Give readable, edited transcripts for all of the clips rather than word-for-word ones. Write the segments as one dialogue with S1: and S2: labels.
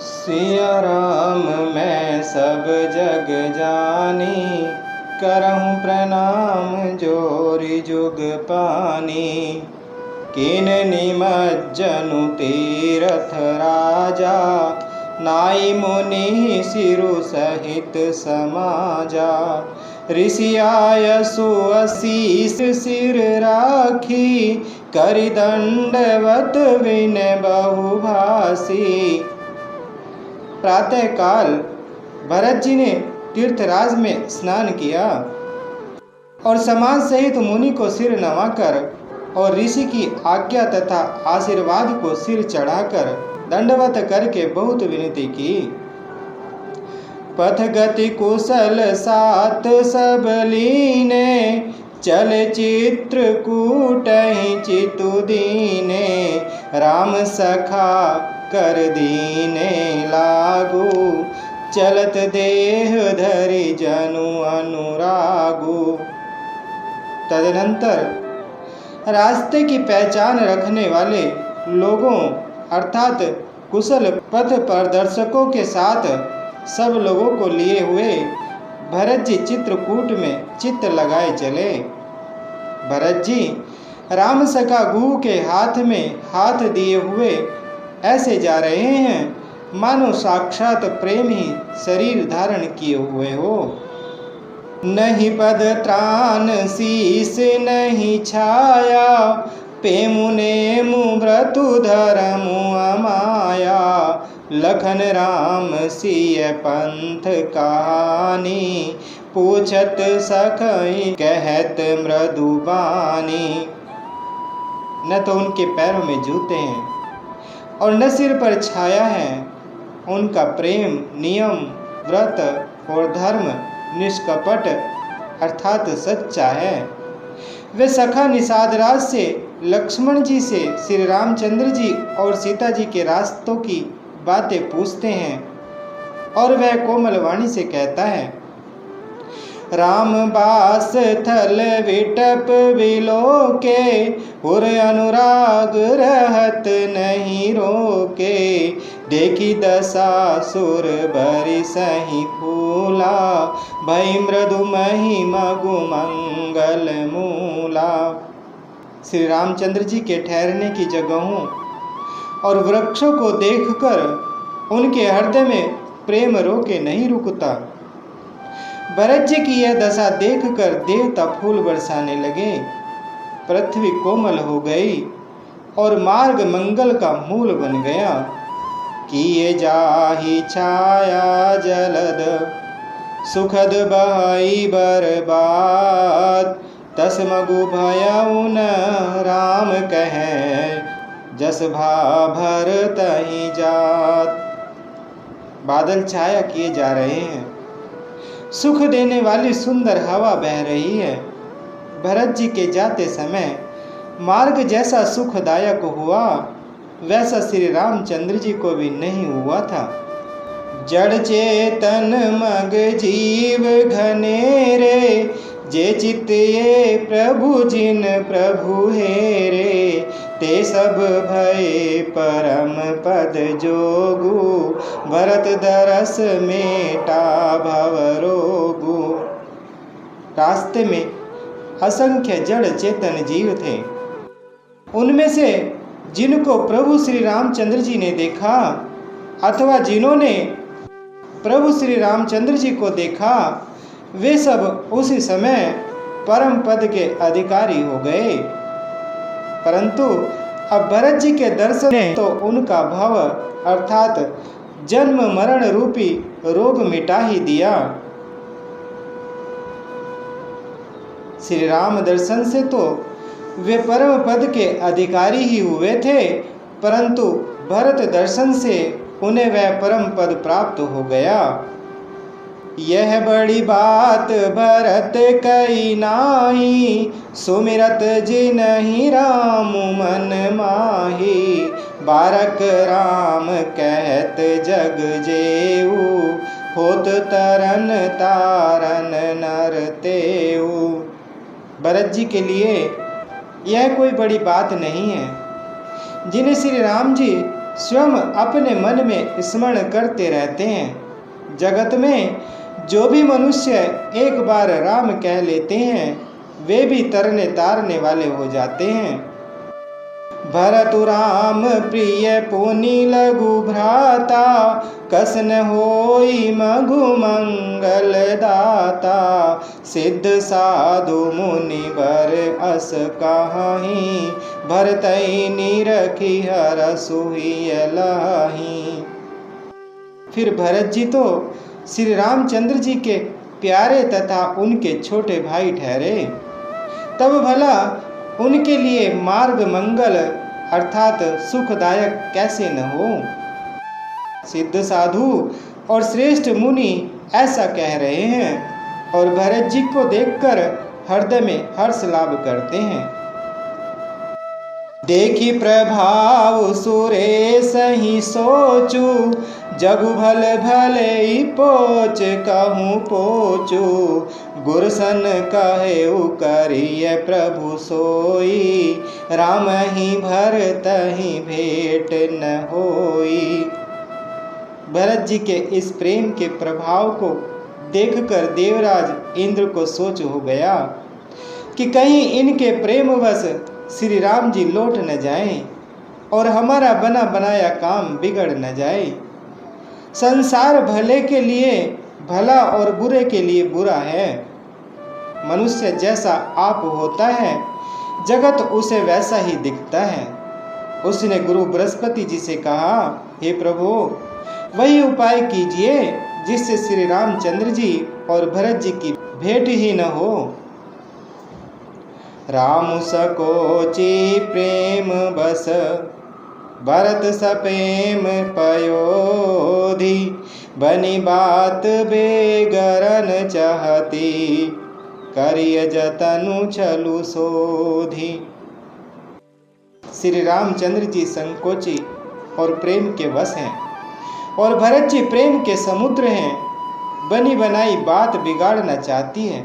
S1: सिया राम मैं सब जग जानी, करहूँ प्रणाम जोरि जुग पानी। किन निमज्जनु तीरथ राजा, नाई मुनि सिरु सहित समाजा। ऋषि आयसु असीस सिर राखी, करि दंडवत विनय बहुभासी। प्रातः काल भरत जी ने तीर्थराज में स्नान किया और समाज सहित मुनि को सिर नवाकर और ऋषि की आज्ञा तथा आशीर्वाद को सिर चढ़ाकर दंडवत करके बहुत विनती की। पथ गति कुशल सात सब लीने, चल चित्रकूटहि चितु दीने। राम सखा कर दीने लागू, चलत देह धरि जनु अनुरागु। तदनंतर रास्ते की पहचान रखने वाले लोगों अर्थात कुशल पथ प्रदर्शकों के साथ सब लोगों को लिए हुए भरत जी चित्रकूट में चित्त लगाए चले। भरत जी राम सखा गुह के हाथ में हाथ दिए हुए ऐसे जा रहे हैं मानो साक्षात प्रेम ही शरीर धारण किए हुए हो। नहीं पद त्राण शीस नहीं छाया, पेमु नेमु व्रतु धरमु अमाया। लखन राम सिय पंथ कहानी, पूछत सखई कहत मृदुबानी। न तो उनके पैरों में जूते हैं और न सिर पर छाया है। उनका प्रेम नियम व्रत और धर्म निष्कपट अर्थात सच्चा है। वे सखा निषाद राज से लक्ष्मण जी से श्री रामचंद्र जी और सीता जी के रास्तों की बातें पूछते हैं और वह कोमल वाणी से कहता है, राम बास थल विटप विलोके, उर अनुराग रहत नहीं रोके। देखी दशा सुर बरि सही फूला, भई मृदु मही मगु मंगल मूला। श्री रामचंद्र जी के ठहरने की जगहों और वृक्षों को देखकर उनके हृदय में प्रेम रोके नहीं रुकता। भरत जी की यह दशा देखकर देवता फूल बरसाने लगे। पृथ्वी कोमल हो गई और मार्ग मंगल का मूल बन गया। किए जाहि छाया जलद, सुखद बहई बरबाद। तस मगु भयउ न राम कहे, जस भा भरतहि जात। बादल छाया किए जा रहे हैं, सुख देने वाली सुंदर हवा बह रही है। भरत जी के जाते समय मार्ग जैसा सुखदायक हुआ वैसा श्री रामचंद्र जी को भी नहीं हुआ था। जड़ चेतन मग जीव घनेरे, जे चित ये प्रभु जिन प्रभु हेरे। ते सब भय परम पद जोगु, भरत दरस मेटा भव रोगु। रास्ते में असंख्य जड़ चेतन जीव थे। उनमें से जिनको प्रभु श्री रामचंद्र जी ने देखा अथवा जिन्होंने प्रभु श्री रामचंद्र जी को देखा, वे सब उसी समय परम पद के अधिकारी हो गए। परंतु अब भरत जी के दर्शन ने तो उनका भव अर्थात जन्म मरण रूपी रोग मिटा ही दिया। श्री राम दर्शन से तो वे परम पद के अधिकारी ही हुए थे, परंतु भरत दर्शन से उन्हें वह परम पद प्राप्त हो गया। यह बड़ी बात भरत कही नाही, सुमिरत जिनहि राम मन माही। बारक राम कहत जग जेऊ, होत तरन तारन नर तेऊ। भरत जी के लिए यह कोई बड़ी बात नहीं है। जिन्हें श्री राम जी स्वयं अपने मन में स्मरण करते रहते हैं। जगत में जो भी मनुष्य एक बार राम कह लेते हैं वे भी तरने तारने वाले हो जाते हैं। भरतु राम प्रिय पुनि लघु भ्राता, कसन होई मघु मंगल दाता। सिद्ध साधु मुनि बर अस कहाही, भरतई निरखी हर सुहिय लाही। फिर भरत जी तो श्री रामचंद्र जी के प्यारे तथा उनके छोटे भाई ठहरे, तब भला उनके लिए मार्ग मंगल अर्थात सुखदायक कैसे न हो। सिद्ध साधु और श्रेष्ठ मुनि ऐसा कह रहे हैं और भरत जी को देखकर हृदय में हर्ष लाभ करते हैं। देखी प्रभाव सुरेश ही सोचू, जगु भल भले पोच कहूँ पोचू। गुरसन कहे करिय प्रभु सोई, राम ही भरत ही भेंट न होई। भरत जी के इस प्रेम के प्रभाव को देखकर देवराज इंद्र को सोच हो गया कि कहीं इनके प्रेमवश श्री राम जी लौट न जाएं और हमारा बना बनाया काम बिगड़ न जाए। संसार भले के लिए भला और बुरे के लिए बुरा है। मनुष्य जैसा आप होता है जगत उसे वैसा ही दिखता है। उसने गुरु बृहस्पति जी से कहा, हे प्रभु वही उपाय कीजिए जिससे श्री रामचंद्र जी और भरत जी की भेंट ही न हो। राम सकोची प्रेम बस, भरत सप्रेम पयोधि। बनी बात बेगरन चाहती, करिय जतनु छलु सोधी। श्री रामचंद्र जी संकोची और प्रेम के वश हैं और भरत जी प्रेम के समुद्र हैं। बनी बनाई बात बिगाड़ना चाहती है,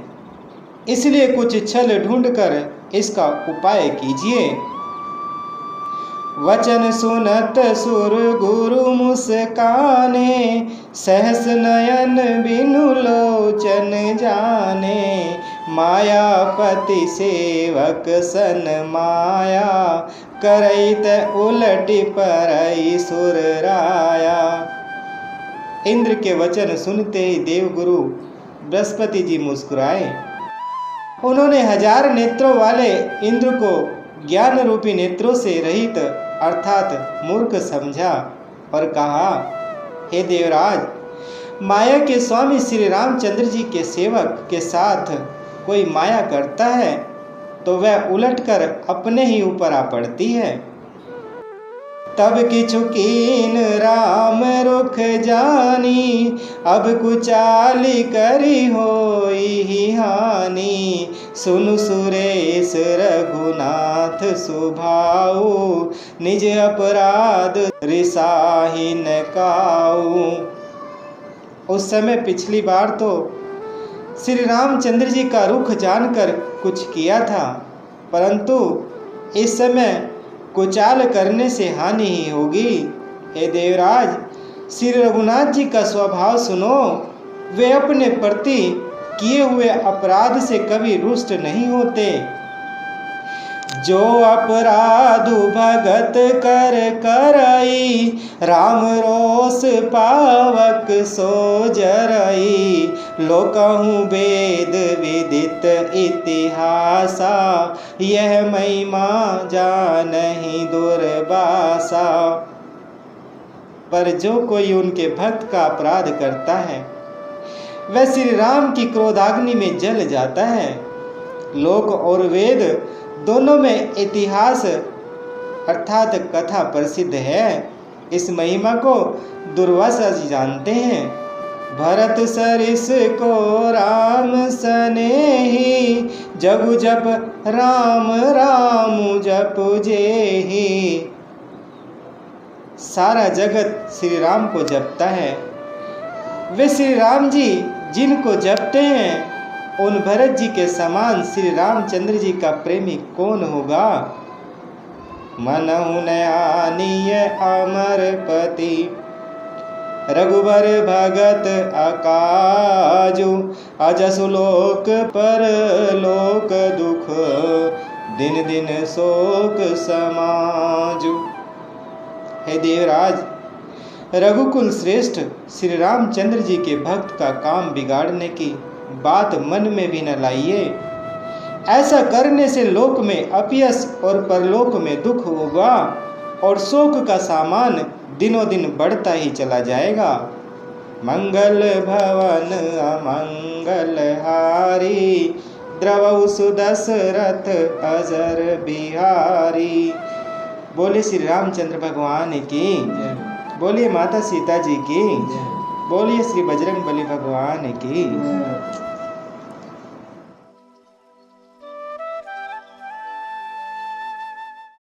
S1: इसलिए कुछ छल ढूंढकर इसका उपाय कीजिए। वचन सुनत सुर गुरु मुस्काने, सहस नयन बिनु लोचन जाने। मायापति सेवक सन माया, करैत उलटि परई सुर राया। इंद्र के वचन सुनते ही देवगुरु बृहस्पति जी मुस्कुराए। उन्होंने 1000 नेत्रों वाले इंद्र को ज्ञान रूपी नेत्रों से रहित अर्थात मूर्ख समझा और कहा, हे देवराज, माया के स्वामी श्री रामचंद्र जी के सेवक के साथ कोई माया करता है तो वह उलटकर अपने ही ऊपर आ पड़ती है। तब किछु कीन राम रुख जानी, अब कुचाली करी होई ही हानि। सुनु सुरेश रघुनाथ सुभाऊ, निज अपराध रिसाही न काऊ। उस समय पिछली बार तो श्री रामचंद्र जी का रुख जानकर कुछ किया था, परंतु इस समय कुचाल करने से हानि ही होगी। हे देवराज, श्री रघुनाथ जी का स्वभाव सुनो। वे अपने प्रति किए हुए अपराध से कभी रुष्ट नहीं होते। जो अपराधु भगत कर करई, राम रोष पावक सो जरई। लोकहु वेद विदित इतिहासा, यह महिमा जानहि दुर्वासा। पर जो कोई उनके भक्त का अपराध करता है वह श्री राम की क्रोधाग्नि में जल जाता है। लोक और वेद दोनों में इतिहास अर्थात कथा प्रसिद्ध है। इस महिमा को दुर्वासा जी जानते हैं। भरत सरिस को राम सनेही, जगु जप राम राम जप जेही। सारा जगत श्री राम को जपता है। वे श्री राम जी जिनको जपते हैं उन भरत जी के समान श्री रामचंद्र जी का प्रेमी कौन होगा। मनहु न आनीय अमरपति। रघुबर भगत अकाजु अजसु लोक पर लोक दुख दिन दिन शोक समाजु। हे देवराज, रघुकुल श्रेष्ठ श्री रामचंद्र जी के भक्त का काम बिगाड़ने की बात मन में भी न लाइए। ऐसा करने से लोक में अपयश और परलोक में दुख होगा और शोक का सामान दिनों दिन बढ़ता ही चला जाएगा। मंगल भवन अमंगल हारी द्रवहु सुदशरथ अजर बिहारी। बोले श्री रामचंद्र भगवान की, बोलिए माता सीता जी की, बोलिए श्री बजरंग बली भगवान की।